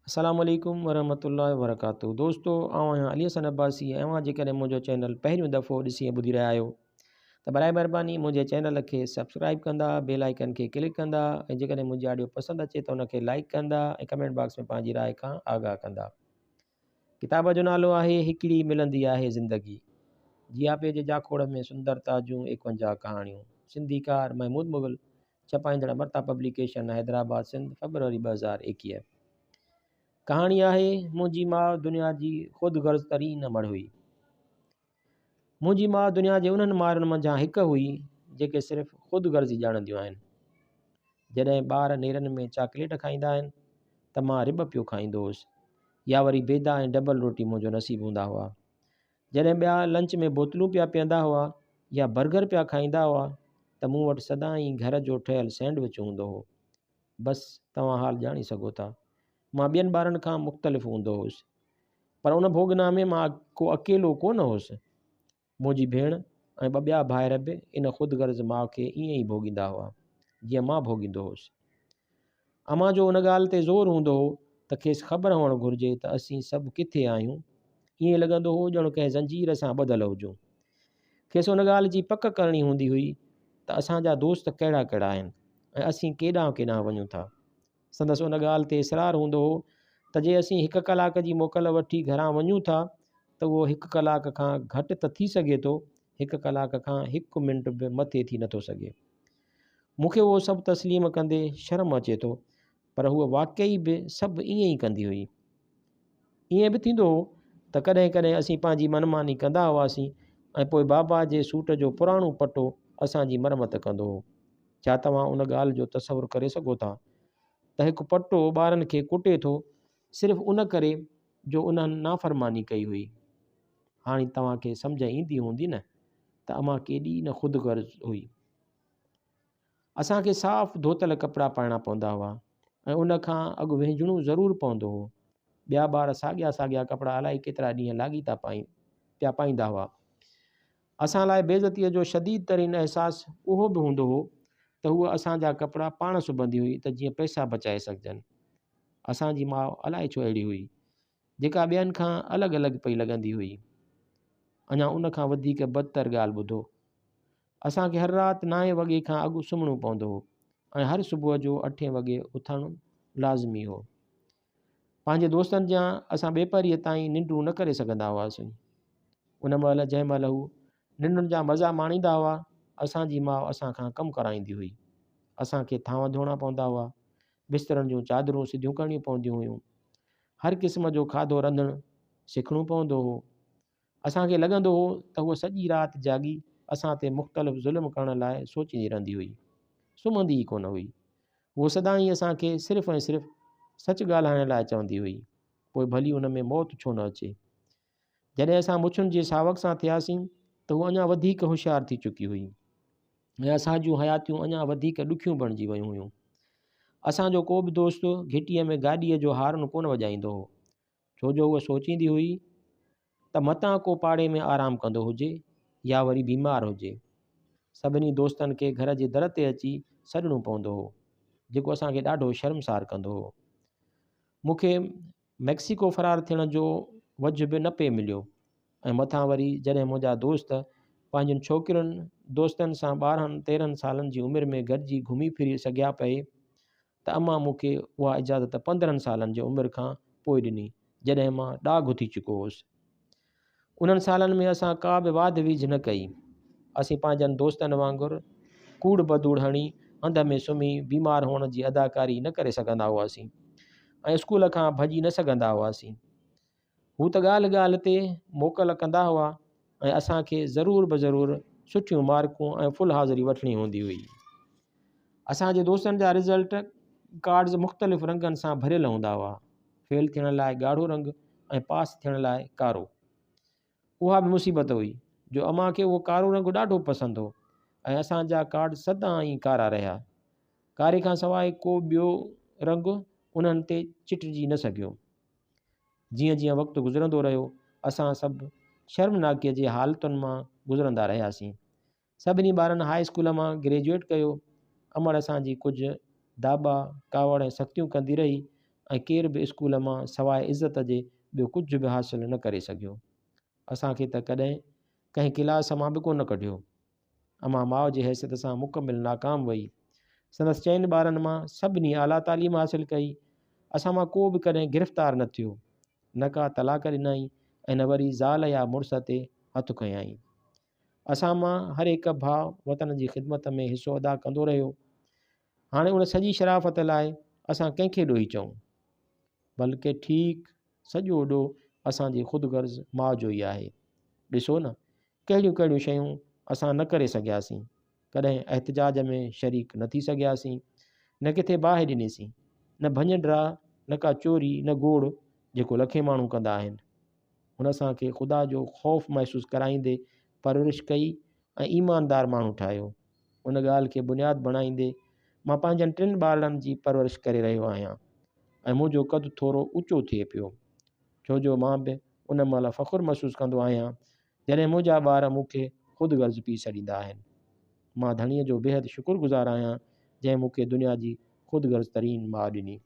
अस्सलाम वालेकुम वरहमतुल्लाहि वबरकातुहू। दोस्तों आऊं आहियां अली हसन अब्बासी ऐं अवां जेकॾहिं मुंहिंजो चैनल पहिरियों दफ़ो ॾिसी ऐं ॿुधी रहिया आहियो त बराए महिरबानी मुंहिंजे चैनल खे सब्सक्राइब कंदा, बेल आइकन खे क्लिक कंदा ऐं जेकॾहिं मुंहिंजी ऑडियो पसंदि अचे त उनखे लाइक कंदा ऐं कमेंट बॉक्स में पंहिंजी राय खां आगाह कंदा। किताब जो नालो आहे हिकिड़ी मिलंदी आहे ज़िंदगी। जिया पेज जाखोड़ में सुंदरता जूं 51 कहाणियूं। सिंधीकार महमूद मुग़ल, छपाईंदड़ अमरता पब्लिकेशन, हैदराबाद सिंध, फरवरी 2021। कहाणी आहे मुंहिंजी माउ दुनिया जी ख़ुदगर्ज़ तरीन मड़ हुई। मुंहिंजी माउ दुनिया जे उन्हनि माउरुनि मंझां हिकु हुई जेके सिर्फ़ु ख़ुदगर्ज़ी ॼाणंदियूं आहिनि। जॾहिं ॿार नेरनि में चॉकलेट खाईंदा आहिनि त मां रिब पियो खाईंदो हुउसि, या वरी बेदा ऐं डबल रोटी मुंहिंजो नसीबु हूंदा हुआ। जॾहिं ॿिया लंच में बोतलूं पिया पीअंदा हुआ या बर्गर पिया खाईंदा हुआ त मूं वटि सदाईं घर जो ठहियलु सैंडविच हूंदो हो। बसि तव्हां हाल ॼाणी सघो था, मां ॿियनि ॿारनि खां मुख़्तलिफ़ हूंदो हुउसि, पर उन भोगनामे मां को अकेलो कोन हुउसि। मुंहिंजी भेण ऐं ॿ ॿिया भाइर बि इन ख़ुदगर्ज़ माउ खे ईअं ई भोॻींदा हुआ जीअं मां भोॻींदो हुउसि। अमां जो उन ॻाल्हि ते ज़ोर हूंदो हो त खेसि ख़बर हुअणु घुरिजे त असीं सभु किथे आहियूं। ईअं लॻंदो हो ॼणु कंहिं ज़ंजीर सां ॿधल हुजूं। खेसि उन ॻाल्हि जी पक करणी हूंदी हुई त असांजा दोस्त कहिड़ा कहिड़ा आहिनि ऐं असीं केॾांहुं केॾांहुं वञूं था। संदसि उन ॻाल्हि ते इसरार हूंदो हो त जे असीं 1 कलाक जी मोकल वठी घरां वञूं था त उहो 1 कलाक खां घटि त थी सघे थो, 1 कलाक खां 1 मिंट बि मथे थी नथो सघे। मूंखे उहो सभु तस्लीम कंदे शर्म अचे थो, पर हूअ वाक़ई बि सभु ईअं ई कंदी हुई। ईअं बि थींदो हो त कॾहिं कॾहिं असीं पंहिंजी मनमानी कंदा हुआसीं ऐं पोइ बाबा जे सूट जो पुराणो पटो असांजी मरमत कंदो हो। छा तव्हां उन ॻाल्हि जो तसवुरु करे सघो था त हिकु पटो ॿारनि खे कुटे थो सिर्फ़ु उन करे जो उन्हनि नाफ़रमानी कई हुई। हाणे तव्हांखे सम्झ ईंदी हूंदी न त अमां केॾी न ख़ुदगर्ज़ हुई। असांखे साफ़ धोतल कपिड़ा पाइणा पवंदा हुआ ऐं उन खां अॻु विझणो ज़रूरु पवंदो हो। ॿिया ॿार साॻिया साॻिया कपिड़ा अलाए केतिरा ॾींहं लाॻी पिया पाईंदा हुआ। असां लाइ बेइज़तीअ जो शदीद तरीन अहसासु उहो बि हूंदो हो त हूअ असांजा कपिड़ा पाण सिबंदी हुई त जीअं पैसा बचाए सघजनि। असांजी माउ अलाए छो अहिड़ी हुई, जेका ॿियनि खां अलॻि अलॻि पई लॻंदी हुई। अञा उन खां वधीक बदतर ॻाल्हि ॿुधो, असांखे हर राति 9 वॻे खां अॻु सुम्हणो पवंदो हो ऐं हर सुबुह जो 8 वॻे उथणु लाज़मी हो। पंहिंजे दोस्तनि जा असां ॿेपरीअ ताईं निंडूं न करे सघंदा हुआसीं। उन महिल जंहिं महिल हू निंडुनि जा मज़ा माणींदा हुआ, असांजी माउ असां खां कमु कराईंदी हुई। असांखे थांव धोइणा पवंदा हुआ, बिस्तरनि जूं चादरूं सिधियूं करणियूं पवंदियूं हुयूं, हर क़िस्म जो खाधो रंधणु सिखणो पवंदो हो। असांखे लॻंदो हो त हूअ सॼी राति जाॻी असां ते मुख़्तलिफ़ ज़ुल्म करण लाइ सोचींदी रहंदी हुई, सुम्हंदी ई कोन हुई। उहो सदाईं असांखे सिर्फ़ु ऐं सिर्फ़ु सच ॻाल्हाइण लाइ चवंदी हुई, पोइ भली उन में मौत छो न अचे। जॾहिं असां मुछुनि जे सावक सां थियासीं त हू अञा वधीक होशियारु थी चुकी हुई ऐं असांजूं हयातियूं अञा वधीक ॾुखियूं बणिजी वियूं हुयूं। असांजो को बि दोस्त घिटीअ में गाॾीअ जो हार्न कोन वॼाईंदो हो, छो जो उहा सोचींदी हुई त मतां को पाड़े में आराम कंदो हुजे या वरी बीमार हुजे। सभिनी दोस्तनि खे घर जे दर ते अची सॾिणो पवंदो हो, जेको असांखे ॾाढो शर्मसार कंदो हो। मूंखे मैक्सिको फ़रार थियण जो वझ बि न पे मिलियो ऐं मथां वरी जॾहिं मुंहिंजा दोस्त पंहिंजनि छोकिरियुनि दोस्तनि सां 12-13 सालनि जी उमिरि में गॾिजी घुमी फिरी सघिया पए त अमां मूंखे उहा इजाज़त 15 सालनि जी उमिरि खां पोइ ॾिनी, जॾहिं मां ॾाघु थी चुको हुउसि। उन्हनि सालनि में असां का बि वाध विझ न कई। असीं पंहिंजनि दोस्तनि वांगुरु कूड़ बदूड़ हणी हंध में सुम्ही बीमार हुअण जी अदाकारी न करे सघंदा हुआसीं ऐं स्कूल खां भॼी न सघंदा हुआसीं। हू त ॻाल्हि ॻाल्हि ते मोकल कंदा हुआ ऐं असांखे ज़रूर बि ज़रूरु सुठियूं मार्कूं ऐं फुल हाज़िरी वठणी हूंदी हुई। असांजे दोस्तनि जा रिज़ल्ट कार्ड्स मुख़्तलिफ़ रंगनि सां भरियल हूंदा हुआ, फेल थियण लाइ ॻाढ़ो रंग ऐं पास थियण लाइ कारो। उहा बि मुसीबत हुई जो अमां खे उहो कारो रंग ॾाढो पसंदि हो ऐं असांजा कार्ड सदाईं कारा रहिया। कारे खां सवाइ को ॿियो रंग उन्हनि ते चिटिजी न सघियो। जीअं जीअं वक़्तु गुज़रंदो रहियो असां सभु शर्मनाकीअ जे हालतुनि मां गुज़रंदा रहियासीं। सभिनी ॿारनि हाई स्कूल मां ग्रेजुएट कयो। अमड़ असांजी कुझु दाबा कावड़ ऐं सख़्तियूं कंदी रही ऐं केर बि स्कूल मां सवाइ इज़त जे ॿियो कुझु बि हासिलु न करे सघियो। असांखे त कॾहिं कंहिं क्लास मां बि कोन कढियो। अमां माउ जी हैसियत सां मुकमिल नाकाम वई। संदसि चइनि ॿारनि मां सभिनी आला तालीम हासिलु कई। असां मां को बि कॾहिं गिरफ़्तार न थियो, न का तलाक ॾिनई ऐं न वरी ज़ाल या मुड़ुस ते हथु खयाईं। असां मां हर हिकु भाउ वतन जी ख़िदमत में हिसो अदा कंदो रहियो। हाणे उन सॼी शराफ़त लाइ असां कंहिंखे ॾोही चऊं, बल्कि ठीकु सॼो ॾोह असांजी ख़ुदिगर्ज़ माउ जो ई आहे। ॾिसो न, कहिड़ियूं कहिड़ियूं शयूं असां न करे सघियासीं, कॾहिं एहतिजाज में शरीक न थी सघियासीं, न किथे बाहि ॾिनीसीं, न भञ-ड्रा, न का चोरी, न गोड़ जेको लखे माण्हू कंदा आहिनि। हुन असांखे ख़ुदा जो ख़ौफ़ महसूसु कराईंदे परवरिश कई ऐं ईमानदार माण्हू ठाहियो। उन ॻाल्हि खे बुनियादु बणाईंदे मां पंहिंजनि 3 ॿारनि जी परवरिश करे रहियो आहियां ऐं मुंहिंजो क़दु थोरो ऊचो थिए पियो, छो जो मां बि उन महिल फ़ख़ुरु महसूसु कंदो आहियां जॾहिं मुंहिंजा ॿार मूंखे ख़ुदिगर्ज़ पी छॾींदा आहिनि। मां धणीअ जो बेहदि शुक्रगुज़ार आहियां जंहिं मूंखे दुनिया जी ख़ुदिगर्ज़ तरीन माउ ॾिनी।